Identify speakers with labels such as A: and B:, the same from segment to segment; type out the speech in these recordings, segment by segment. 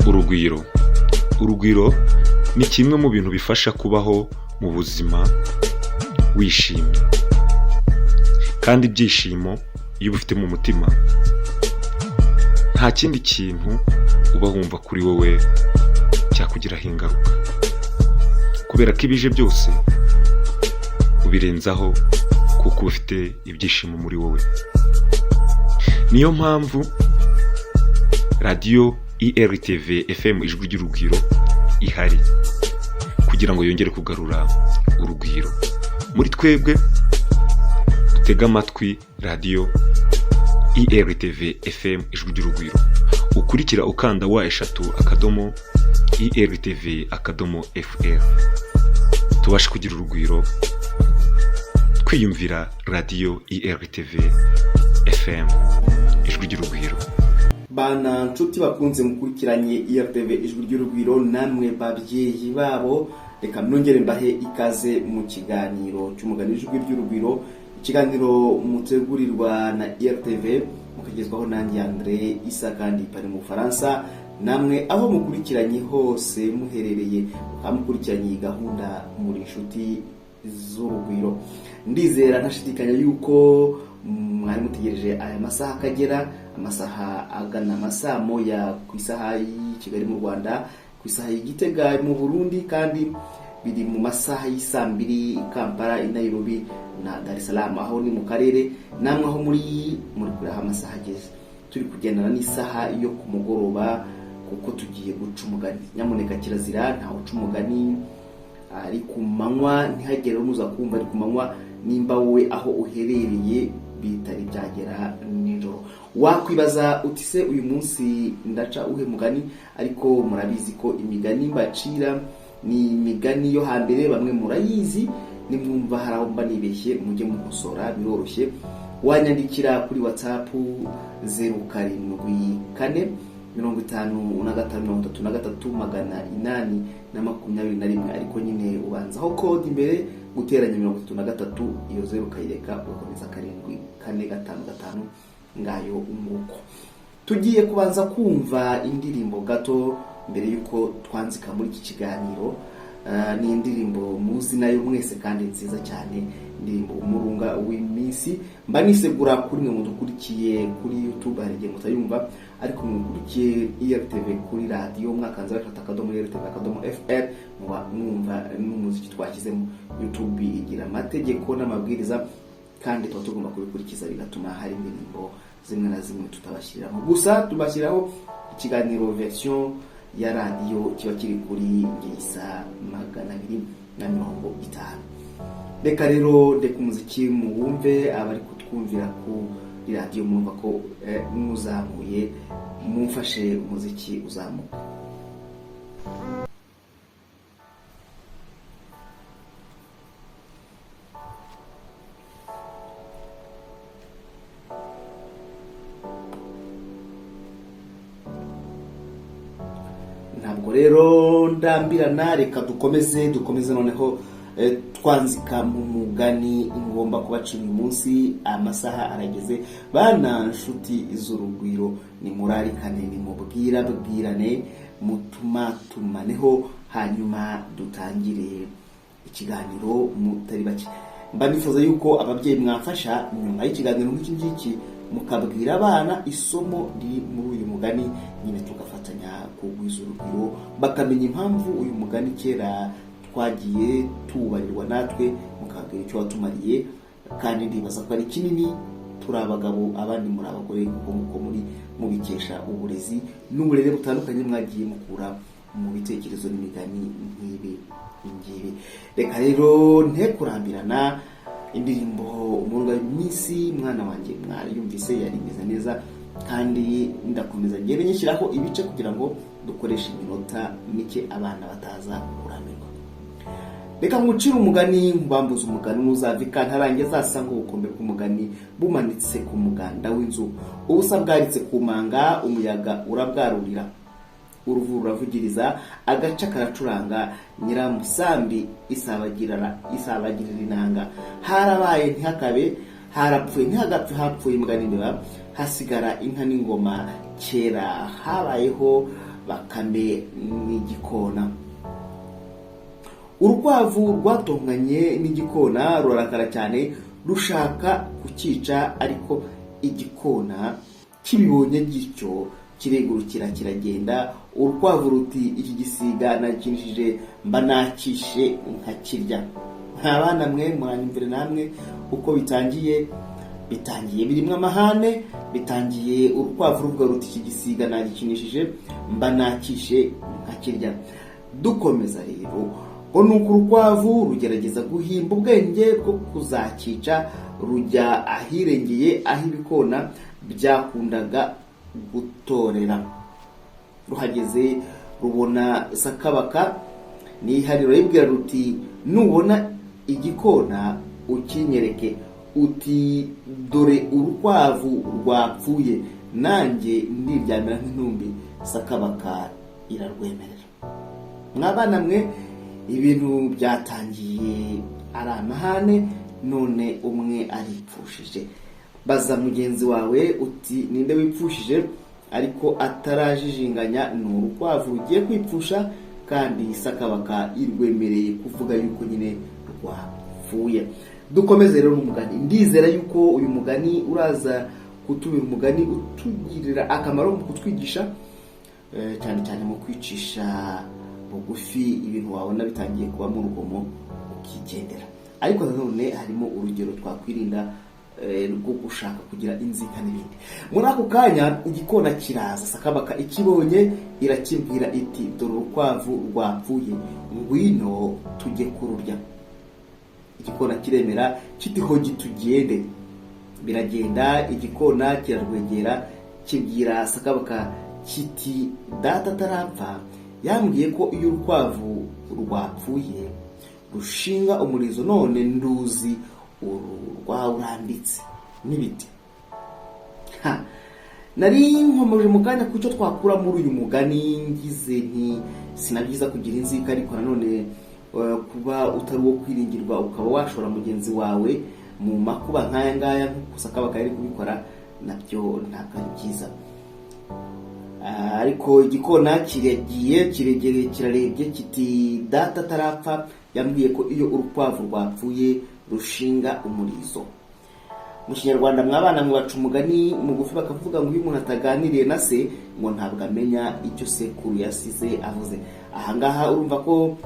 A: urugwiro ni kimwe mu bintu bifasha kubaho mu buzima wishimye, kandi ibyishimo iyo ubifite mu mutima nta kindi kintu uba wumva kuri wowe cyakugiraho ingaruka, kubera ko ibije byose ubirenzaho kuko uba ufite ibyishimo muri wowe. Niyo mpamvu radiyo IRTV FM ijwi ry'urugwiro ihari kugira ngo yongere kugarura urugwiro muri twebwe. Dutega amatwi radiyo IRTV FM ijwi ry'urugwiro, ukurikira ukanda *3 IRTV.fr, tubashe kugira urugwiro twiyumvira radiyo IRTV FM ijwi ry'urugwiro.
B: Bana nshuti bakunze mukurikiranye IRTV ijwi ry'urugwiro, namwe babyeyi babo, reka nongere mbahe ikaze mu kiganiro cy'umugani w'ijwi ry'urugwiro, ikiganiro mutegurirwa na IRTV mukagezwaho nanjye Andre Isa kandi pari mu Faransa. Namwe aho mukurikiranye hose muherereye, mukurikiranye gahunda muri nshuti z'urugwiro, ndizera ntashidikanya yuko mwari mutegereje aya masaha akagera, amasaha agana amasaha moya ku isaha y'i Kigali mu Rwanda, ku isaha y'i Gitega mu Burundi, kandi biri mu masaha y'isambiri Kampala, i Nairobi na Dar es Salaam aho ni mu karere. Namwe aho muri kuri amasaha ageze, turi kugendana n'isaha yo ku mugoroba kuko tugiye guca umugani. Nyamuneka kirazira nta uca umugani ari ku manywa, ntihagere nuza kumva ari ku manywa, nimba wowe aho uherereye bitari byagera nijoro. Wakwibaza uti se uyu munsi ndaca uhe mugani? Ariko murabizi ko imigani mbacira ni imigani yo hambere, bamwe murayizi, nimwumva hari aho mba nibeshye mujye mukosora, biroroshye. Wanyandikira kuri WhatsApp 074 55 ariko nyine ubanzaho code imbere guteranya 33, iyo 0 kayireka ukomeza 7455 ngayo umuko. Tugiye kubanza kumva indirimbo gato mbere yuko twanzika muri iki kiganiro. Ni indirimbo muzi nayo mwese kandi nziza cyane, indirimbo umurunga w'iminsi. Mba nisegura kuri mwe mudukurikiye kuri YouTube, harige mutayumva, ariko mukurikiye IRTV kuri radio mwakanza *IRTV.fr muba mwumva n'umuziki twashyize mu YouTube. Igira amategeko n'amabwiriza kandi tuba tugomba kubikurikiza, bigatuma hari indirimbo zimwe na zimwe tutabashyiramo. Gusa tubashyiraho ikiganiro version ya radio kiba kiri kuri ngisa 250. Reka rero ndeka umuziki muwumve, abari kutwumvira ku radio mwumva ko muzamuye, mumfashe umuziki uzamuka. Ntabwo rero ndambirana, reka dukomeze noneho twanzika mu mugani ngomba kubacira uyu munsi. Amasaha arageze, bana nshuti z'urugwiro, ni murarikane, ni mubwirane, mutumaneho, hanyuma dutangire ikiganiro mutari bake. Mba nifuza yuko ababyeyi mwafasha nyuma y'ikiganiro nk'iki mukabwira abana isomo riri muri uyu mugani, nyine tugafatanya kugwiza urugwiro, bakamenya impamvu uyu mugani kera twagiye tubarirwa, natwe mukabwira icyo watumariye. Kandi ndibaza ko ari kinini, turi abagabo abandi muri abagore, kuko muri mubikesha uburezi n'uburere butandukanye mwagiye mukura mu bitekerezo n'imigani nk'ibi. Reka rero nte kurambirana, indirimbo umurunga w'iminsi mwana wanjye mwayumvise, yari imeze neza, kandi ndakomeza ngende nyishyiraho ibice kugira ngo dukoreshe iminota mike abana bataza kurambirwa. Reka ngucire umugani, mbambuza umugani ntuzavika ntarangiye, zasanga ubukombe bw'umugani bumanitse ku muganda w'inzu, ubusa bwaritse ku manga, umuyaga urabwarurira, uruvu ruravugiriza, agaca karacuranga, nyiramusambi isabagirira inanga. Harabaye ntihakabe, harapfuye ntihagapfe, hapfuye imbwa n'imbeba, hasigara inka n'ingoma. Kera habayeho bakame n'igikona. Urukwavu rwatonganye n'igikona rurarakara cyane rushaka kukica, ariko igikona kibibonye gityo kiregurukira kiragenda. Urukwavu ruti iki gisiga nakinishije mba nakishe nkakirya. Abana mwe muranyumvire namwe uko bitangiye birimo amahane. Bitangiye urukwavu ruvuga ruti iki gisiga nagikinishije mba nakishe nkakirya. Dukomeza rero ngo nuko urukwavu rugerageza guhimba ubwenge bwo kuzakica, rujya ahirengeye aho ibikona byakundaga gutorera. Ruhageze rubona sakabaka nihariro ribwira ruti nubona igikona ukinyereke, uti dore urukwavu rwapfuye nanjye ndiryamira nk'intumbi. Sakabaka irarwemerera. Mwabana mwe ibintu byatangiye ari amahane, none umwe aripfushije. Baza mugenzi wawe uti ninde wipfushije, ariko atarajijinganya ni urukwavu rugiye kwipfusha, kandi sakabaka irwemereye kuvuga yuko nyine rwapfuye. Dukomeze rero n'umugani. Ndizera yuko uyu mugani uraza kutubera umugani utugirira akamaro mu kutwigisha, cyane cyane mu kwicisha bugufi ibintu wabona bitangiye kuba mu rugomo ukigendera. Ariko nanone harimo urugero twakwirinda rwo gushaka kugira inzika n'ibindi. Muri ako kanya igikona kiraza, sakabaka ikibonye irakibwira iti dore urukwavu rwapfuye, ngwino tujye kururya. Igikona kiremera kiti hogi tugende. Biragenda, igikona kirarwegera kibwira sakabaka kiti data atarapfa yambwiye ko iyo urukwavu rwapfuye rushinga umurizo, none nduzi uru rwawurambitse n'ibiti. Nari nkomeje mu kanya kucyo twakura muri uyu mugani, ngize nti sinabyiza kugira inzika, ariko nanone kuba utari wo kwiringirwa ukaba washora mugenzi wawe mu makuba nk'aya ngaya nk'uko sakabaka yari kubikora, nabyo ntabwo ari byiza. Ariko igikona kiregereye kirarebye kiti data atarapfa yambwiye ko iyo urukwavu rwapfuye rushinga umurizo. Mu Kinyarwanda mwabana mu baca umugani mugufi bakavuga ngo iyo umuntu ataganiriye na se ngo ntabwo amenya icyo sekuru yasize avuze. Ahangaha urumva ko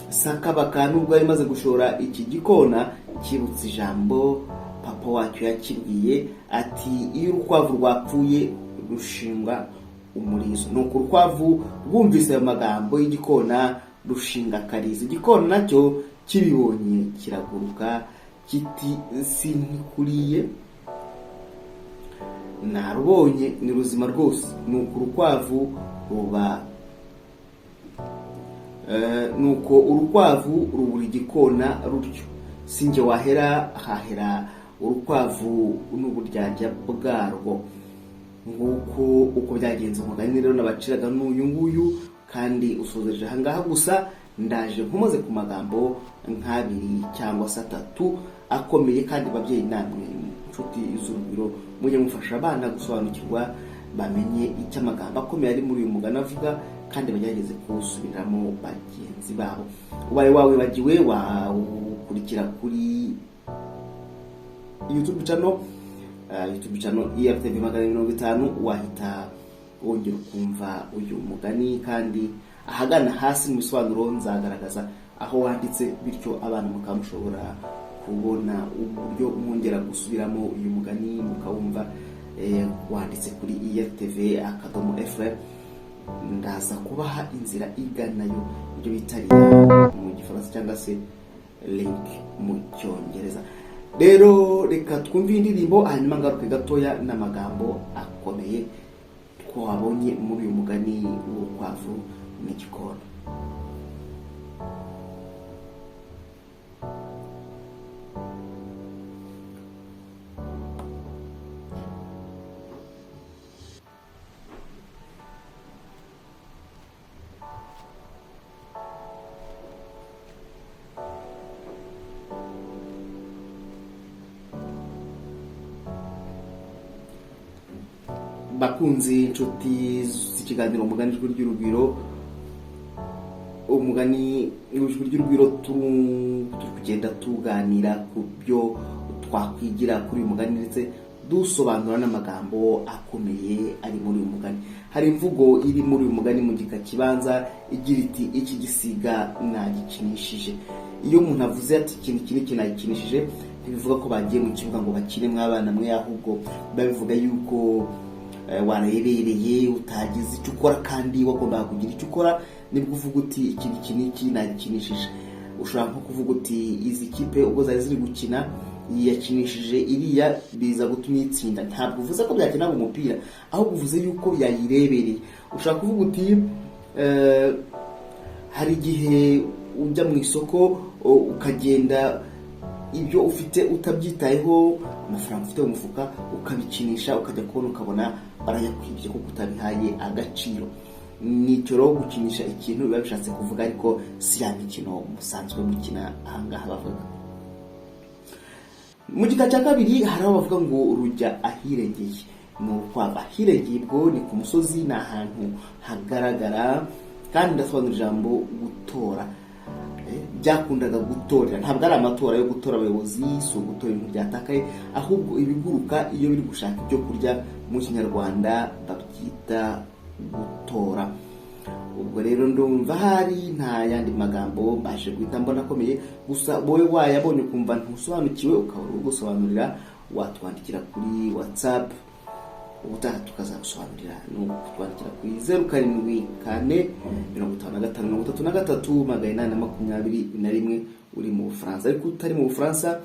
B: sakabaka nubwo yari maze gushora iki gikona kibutse ijambo papa wacyo yakibwiye ati iyo urukwavu rwapfuye rushinga umurizo. Nuko urukwavu rwumvise ayo magambo y'igikona rushinga akarizo. Igikona nacyo kibibonye kiraguruka kiti sinkuriye, narubonye ni ruzima rwose. Nuko urukwavu rubura igikona rutyo. Sinjye wahera hahera urukwavu n'uburyarya bwarwo. Nguko uko byagenze umugani rero nabaciraga n'uyu nguyu, kandi usozeje ahangaha gusa. Ndaje nkomoze ku magambo nk'abiri cyangwa se atatu akomeye, kandi babyeyi namwe inshuti z'urugwiro mujye mufasha abana gusobanukirwa, bamenye icyo amagambo akomeye ari muri uyu mugani avuga, kandi bagerageze kuwusubiramo bagenzi babo. Ubaye wawibagiwe wawukurikira kuri YouTube channel IRTV 50, wahita wongera ukumva uyu mugani, kandi ahagana hasi mu bisobanuro nzagaragaza aho wanditse, bityo abana mukamushobora kubona uburyo mwongera gusubiramo uyu mugani mukawumva wanditse kuri IRTV.fr. Ndaza kubaha inzira iganayo, ibyo bitariya mu gifaransa cyangwa se link mu cyongereza. Rero reka twumve indirimbo, hanyuma ngaruke gatoya n'amagambo akomeye twabonye muri uyu mugani w'urukwavu n'igikona. Bakunzi inshuti z'iki ikiganiro umugani ijwi ry'urugwiro. Umugani ijwi ry'urugwiro turi kugenda tuganira ku byo twakwigira kuri uyu mugani ndetse dusobanura n'amagambo akomeye ari muri uyu mugani. Hari imvugo iri muri uyu mugani mu gika kibanza igira iti iki gisiga nagikinishije. Iyo umuntu avuze ati ikintu iki nagikinishije, ntibivuga ko bagiye mu kibuga ngo bakine mw'abana mwe, ahubwo babivuga yuko warayebereye utagize icyo ukora kandi wagombaga kugira icyo ukora, nibwo uvuga uti iki nagikinishije. Ushobora nko kuvuga uti izi kipe ubwo zari ziri gukina yakinishije iriya biza gutuma itsinda. Ntabwo uvuze ko byakina mu mupira, ahubwo uvuze yuko yayirebereye. Ushaka kuvuga uti hari igihe ujya mu isoko ukagenda ibyo ufite utabyitayeho, amafaranga ufite mu mufuka ukabikinisha, ukajya kubona ukabona barayakwibye kuko utabihaye agaciro. Nicyo rero gukinisha ikintu biba bishatse kuvuga, ariko si ya mikino musanzwe mukina ahangaha bavuga. Mu gika cya kabiri hari aho bavuga ngo rujya ahirengeye. Ni ukwava ahirengeye, ubwo ni ku musozi, ni ahantu hagaragara. Kandi ndasobanura ijambo gutora. Byakundaga gutorera, ntabwo ari amatora yo gutora abayobozi, si ugutora ibintu byatakaye, ahubwo ibiguruka iyo biri gushaka ibyo kurya mu kinyarwanda babyita gutora. Ubwo rero ndumva hari nta yandi magambo mbashe guhita mbona akomeye, gusa wowe wayabonye ukumva ntusobanukiwe ukaba uri gusobanurira, watwandikira kuri WhatsApp ubutaha tukazagusobanurira. Ni ukutwandikira kuri 0745533821 uri mu Bufaransa. Ariko utari mu Bufaransa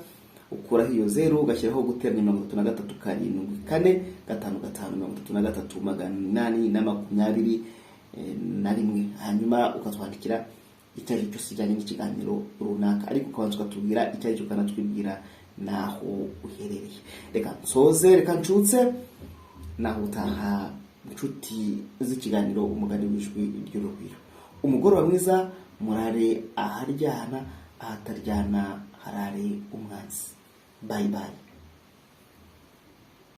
B: ukuraho iyo 0 ugashyiraho guteranya 33 hanyuma ukatwandikira icyo ari cyo kijyanye n'ikiganiro runaka, ariko ukabanza ukatubwira icyo ari cyo ukanatwibwira naho uherereye. Reka nsoze, reka ncutse, naho utaha inshuti z'ikiganiro umugani w'ijwi ry'urugwiro. Umugoroba mwiza, murare aharyana, ahataryana harare umwanzi. Bye bye.